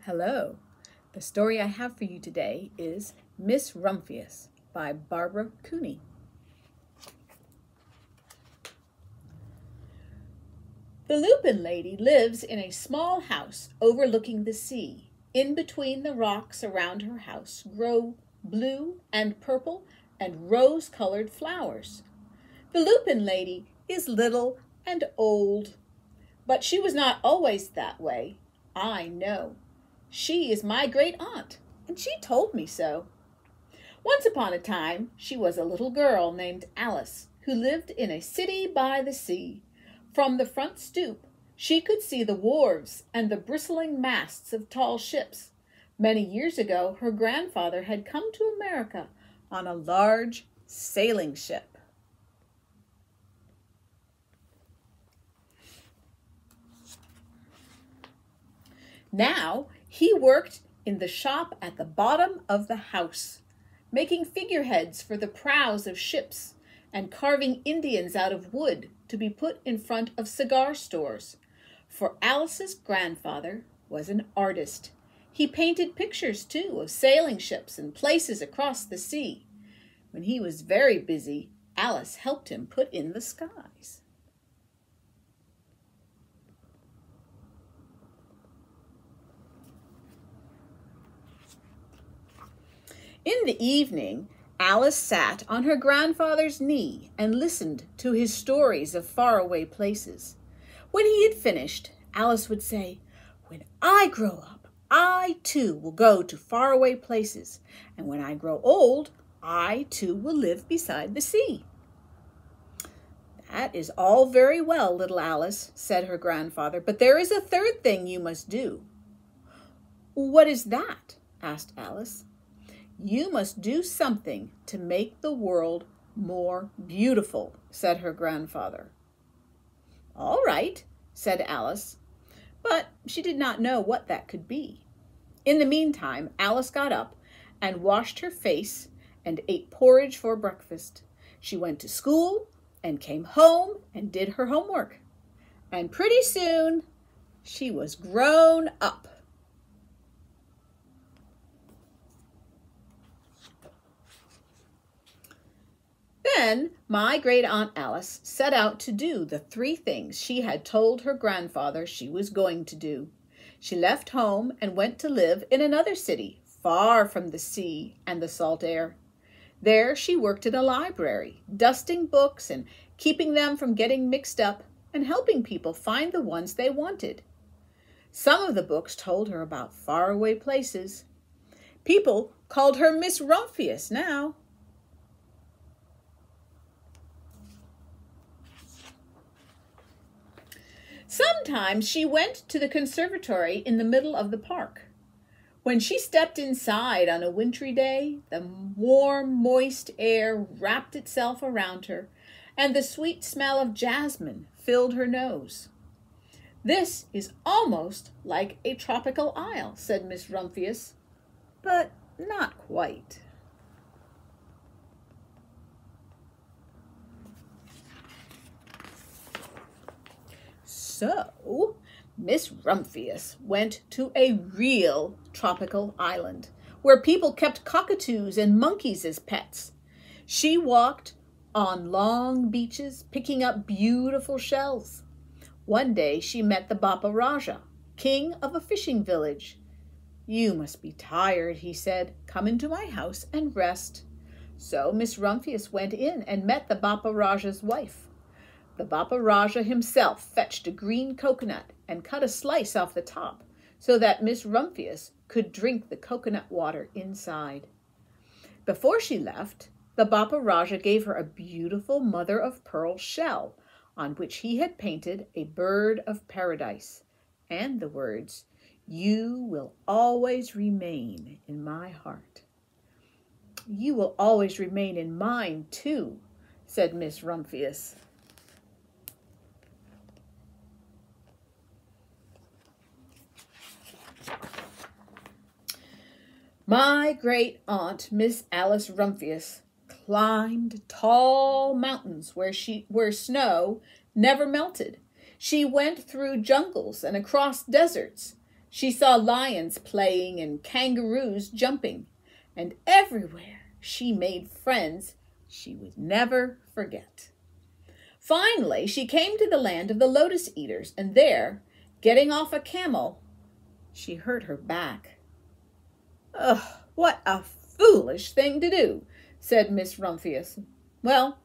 Hello. The story I have for you today is Miss Rumphius by Barbara Cooney. The Lupin Lady lives in a small house overlooking the sea. In between the rocks around her house grow blue and purple and rose-colored flowers. The Lupin Lady is little and old, but she was not always that way. I know. She is my great-aunt, and she told me so. Once upon a time, she was a little girl named Alice, who lived in a city by the sea. From the front stoop, she could see the wharves and the bristling masts of tall ships. Many years ago, her grandfather had come to America on a large sailing ship. Now, he worked in the shop at the bottom of the house, making figureheads for the prows of ships and carving Indians out of wood to be put in front of cigar stores. For Alice's grandfather was an artist. He painted pictures, too, of sailing ships and places across the sea. When he was very busy, Alice helped him put in the skies. In the evening, Alice sat on her grandfather's knee and listened to his stories of faraway places. When he had finished, Alice would say, "When I grow up, I too will go to faraway places, and when I grow old, I too will live beside the sea." "That is all very well, little Alice," said her grandfather, "but there is a third thing you must do." "What is that?" asked Alice. "You must do something to make the world more beautiful," said her grandfather. "All right," said Alice, but she did not know what that could be. In the meantime, Alice got up and washed her face and ate porridge for breakfast. She went to school and came home and did her homework. And pretty soon, she was grown up. Then my great-aunt Alice set out to do the 3 things she had told her grandfather she was going to do. She left home and went to live in another city, far from the sea and the salt air. There she worked in a library, dusting books and keeping them from getting mixed up and helping people find the ones they wanted. Some of the books told her about faraway places. People called her Miss Rumphius now. Sometimes she went to the conservatory in the middle of the park. When she stepped inside on a wintry day, the warm, moist air wrapped itself around her, and the sweet smell of jasmine filled her nose. "This is almost like a tropical isle," said Miss Rumphius, "but not quite." So, Miss Rumphius went to a real tropical island, where people kept cockatoos and monkeys as pets. She walked on long beaches, picking up beautiful shells. One day she met the Bapa Raja, king of a fishing village. "You must be tired," he said. "Come into my house and rest." So Miss Rumphius went in and met the Bapa Raja's wife. The Bapa Raja himself fetched a green coconut and cut a slice off the top so that Miss Rumphius could drink the coconut water inside. Before she left, the Bapa Raja gave her a beautiful mother-of-pearl shell on which he had painted a bird of paradise and the words, "You will always remain in my heart." "You will always remain in mine, too," said Miss Rumphius. My great-aunt, Miss Alice Rumphius, climbed tall mountains where snow never melted. She went through jungles and across deserts. She saw lions playing and kangaroos jumping, and everywhere she made friends she would never forget. Finally, she came to the land of the lotus eaters, and there, getting off a camel, she hurt her back. "Ugh, what a foolish thing to do," said Miss Rumphius. "Well,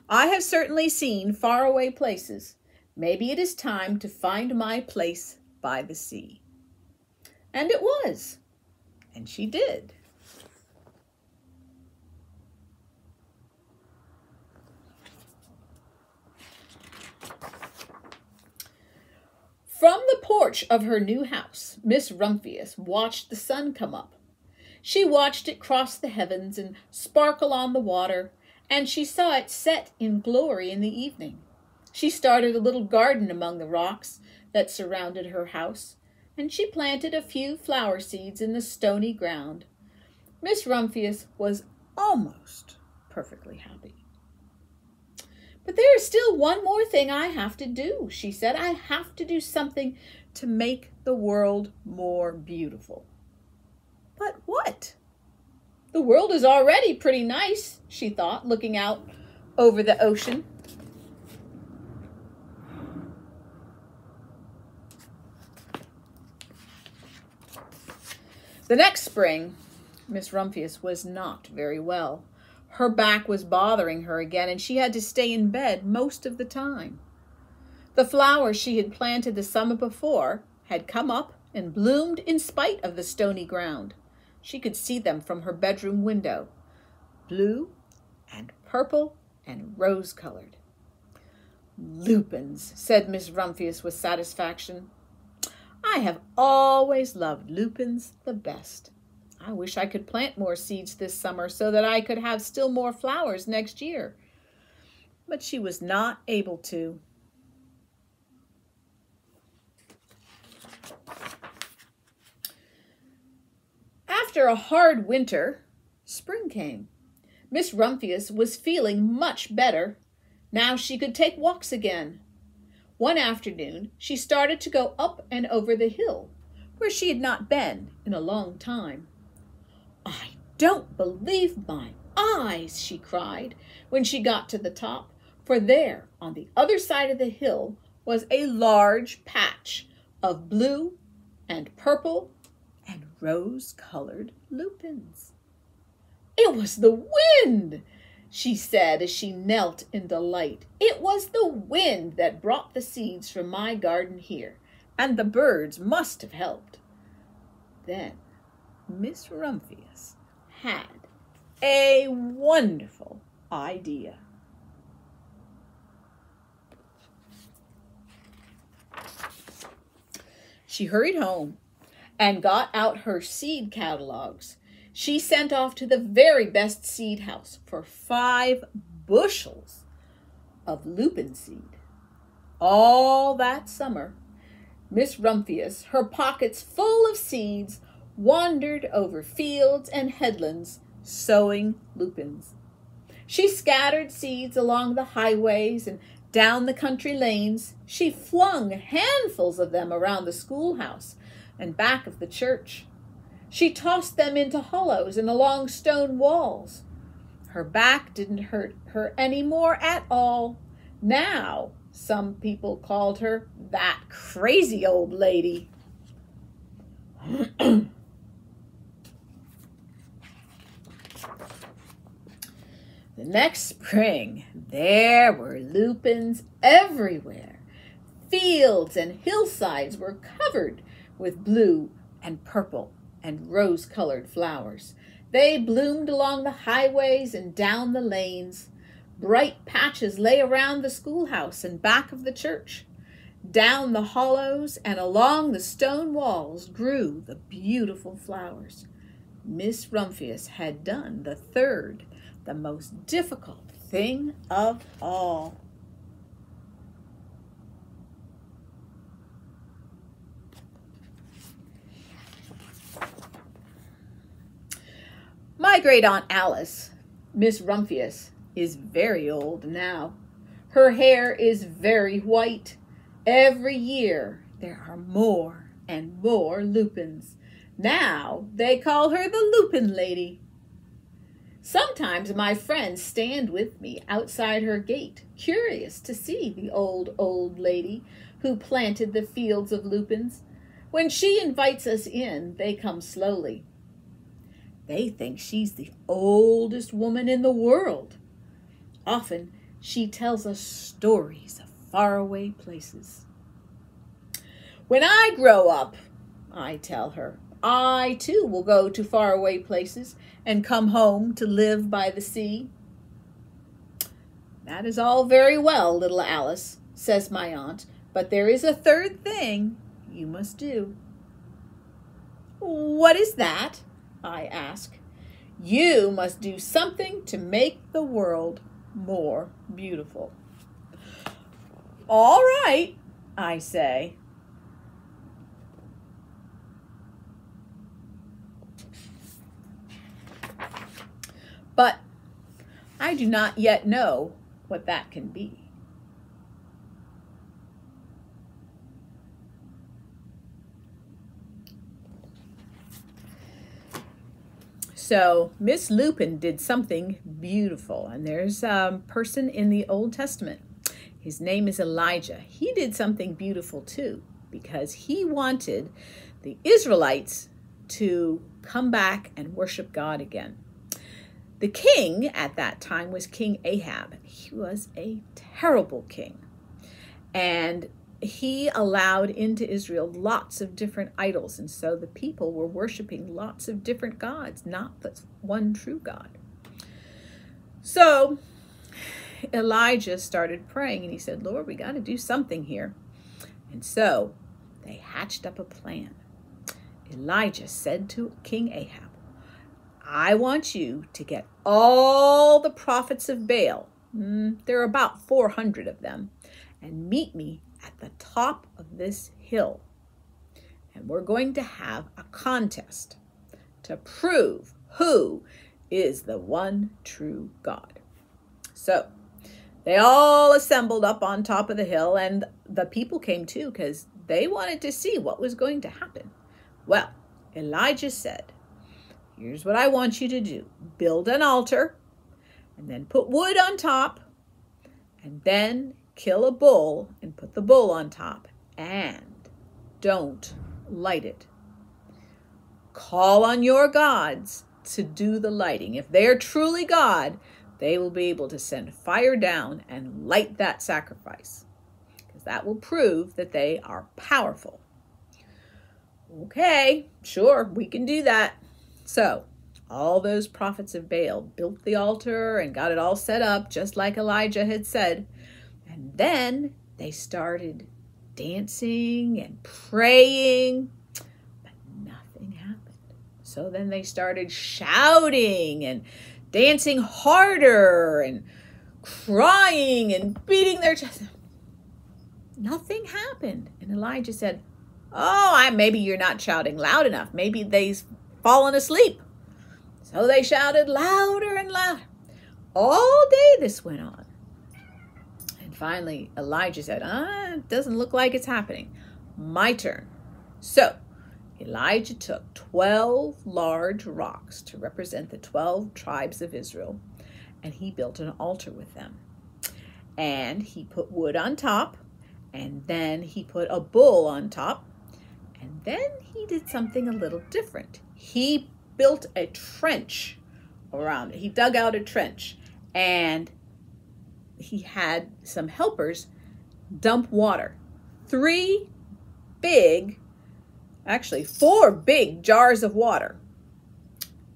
I have certainly seen faraway places. Maybe it is time to find my place by the sea." And it was, and she did. From the porch of her new house, Miss Rumphius watched the sun come up. She watched it cross the heavens and sparkle on the water, and she saw it set in glory in the evening. She started a little garden among the rocks that surrounded her house, and she planted a few flower seeds in the stony ground. Miss Rumphius was almost perfectly happy. "But there is still one more thing I have to do," she said. "I have to do something to make the world more beautiful." "But what?" "The world is already pretty nice," she thought, looking out over the ocean. The next spring, Miss Rumphius was not very well. Her back was bothering her again, and she had to stay in bed most of the time. The flowers she had planted the summer before had come up and bloomed in spite of the stony ground. She could see them from her bedroom window, blue and purple and rose-colored. "Lupins," said Miss Rumphius with satisfaction. "I have always loved lupins the best. I wish I could plant more seeds this summer so that I could have still more flowers next year." But she was not able to. After a hard winter, spring came. Miss Rumphius was feeling much better. Now she could take walks again. One afternoon, she started to go up and over the hill, where she had not been in a long time. "I don't believe my eyes," she cried when she got to the top, for there, on the other side of the hill, was a large patch of blue and purple and rose-colored lupins. "It was the wind," she said as she knelt in delight. "It was the wind that brought the seeds from my garden here, and the birds must have helped." Then Miss Rumphius had a wonderful idea. She hurried home and got out her seed catalogs. She sent off to the very best seed house for 5 bushels of lupin seed. All that summer, Miss Rumphius, her pockets full of seeds, wandered over fields and headlands, sowing lupins. She scattered seeds along the highways and down the country lanes. She flung handfuls of them around the schoolhouse and back of the church. She tossed them into hollows and along stone walls. Her back didn't hurt her any more at all. Now, some people called her that crazy old lady. The next spring, there were lupins everywhere. Fields and hillsides were covered with blue and purple and rose-colored flowers. They bloomed along the highways and down the lanes. Bright patches lay around the schoolhouse and back of the church. Down the hollows and along the stone walls grew the beautiful flowers. Miss Rumphius had done the third, the most difficult thing of all. My great-aunt Alice, Miss Rumphius, is very old now. Her hair is very white. Every year there are more and more lupins. Now they call her the Lupin Lady. Sometimes my friends stand with me outside her gate, curious to see the old lady who planted the fields of lupins. When she invites us in, they come slowly. They think she's the oldest woman in the world. Often she tells us stories of faraway places. When I grow up, I tell her, I too will go to faraway places and come home to live by the sea. That is all very well, little Alice, says my aunt, but there is a third thing you must do. What is that? I ask. You must do something to make the world more beautiful. All right, I say. But I do not yet know what that can be. So Miss Lupin did something beautiful, and there's a person in the Old Testament. His name is Elijah. He did something beautiful too, because he wanted the Israelites to come back and worship God again. The king at that time was King Ahab. He was a terrible king, and he allowed into Israel lots of different idols, and so the people were worshiping lots of different gods, not the one true God. So Elijah started praying, and he said, Lord, we got to do something here. And so they hatched up a plan. Elijah said to King Ahab, I want you to get all the prophets of Baal, there are about 400 of them, and meet me at the top of this hill. And we're going to have a contest to prove who is the one true God. So they all assembled up on top of the hill, and the people came too because they wanted to see what was going to happen. Well, Elijah said, here's what I want you to do. Build an altar, and then put wood on top, and then kill a bull and put the bull on top, and don't light it. Call on your gods to do the lighting. If they're truly God, they will be able to send fire down and light that sacrifice, because that will prove that they are powerful. Okay, sure, we can do that. So all those prophets of Baal built the altar and got it all set up just like Elijah had said. And then they started dancing and praying, but nothing happened. So then they started shouting and dancing harder and crying and beating their chest. Nothing happened. And Elijah said, maybe you're not shouting loud enough. Maybe they've fallen asleep. So they shouted louder and louder. All day this went on. Finally, Elijah said, it doesn't look like it's happening. My turn. So Elijah took 12 large rocks to represent the 12 tribes of Israel, and he built an altar with them. And he put wood on top, and then he put a bull on top, and then he did something a little different. He built a trench around it. He dug out a trench, and he had some helpers dump water. 4 big jars of water.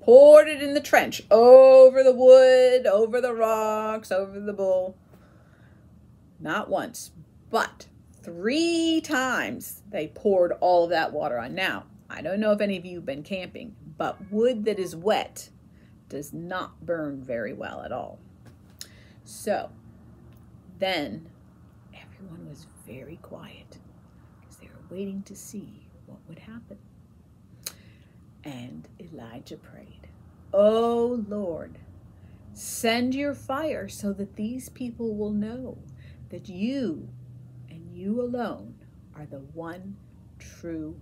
Poured it in the trench, over the wood, over the rocks, over the bull. Not once, but 3 times they poured all of that water on. Now, I don't know if any of you have been camping, but wood that is wet does not burn very well at all. So then everyone was very quiet because they were waiting to see what would happen. And Elijah prayed, "Oh Lord, send your fire so that these people will know that you and you alone are the one true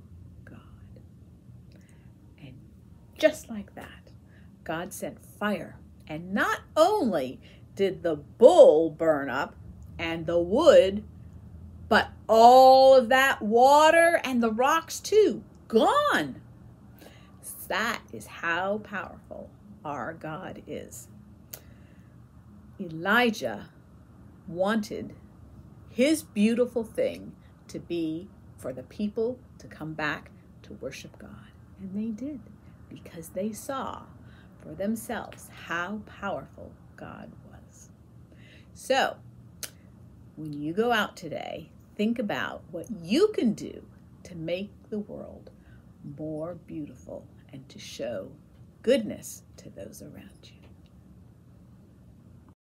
just like that, God sent fire. And not only did the bull burn up and the wood, but all of that water and the rocks too, gone. That is how powerful our God is. Elijah wanted his beautiful thing to be for the people to come back to worship God. And they did, because they saw for themselves how powerful God was. So, when you go out today, think about what you can do to make the world more beautiful and to show goodness to those around you.